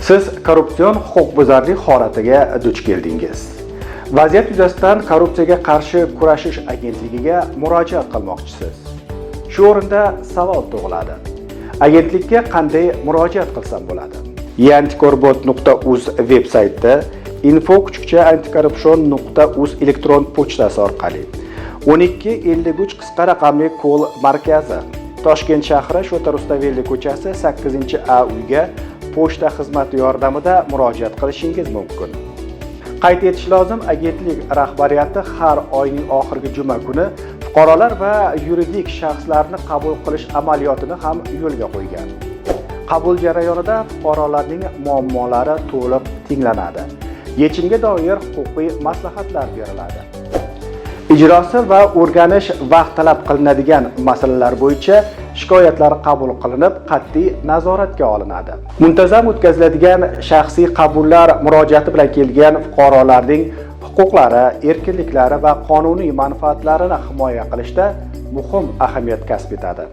Siz korrupsion huquqbuzarlik holatiga duch keldingiz. Vaziyat yuzasidan Korrupsiyaga qarshi kurashish agentligiga murojaat qilmoqchisiz. Shu o'rinda savol tug'iladi. Agentlikka qanday murojaat qilsam bo'ladi? yantikorruption.uz veb-saytida info@antikorruption.uz elektron pochtasi orqali 1253 qisqa raqamli kol markazi, Toshkent shahri, Shota Rustavelli ko'chasi 8-A uyga pochta xizmati yordamida murojaat qilishingiz mumkin. Qayd etish lozim, agentlik rahbariyati har oyning oxirgi juma kuni fuqarolar va yuridik shaxslarni qabul qilish amaliyotini ham yo'lga qo'ygan. Qabul jarayonida fuqarolarning muammolari to'liq tinglanadi. Yechimga doir huquqiy maslahatlar beriladi. Ijrosi va o'rganish vaqt talab qilinadigan masalalar bo'yicha shikoyatlar qabul qilinib, qat'iy nazoratga olinadi. Muntazam o'tkaziladigan shaxsiy qabullar murojaati bilan kelgan fuqarolarning huquqlari, erkinliklari va qonuniy manfaatlarini himoya qilishda muhim ahamiyat kasb etadi.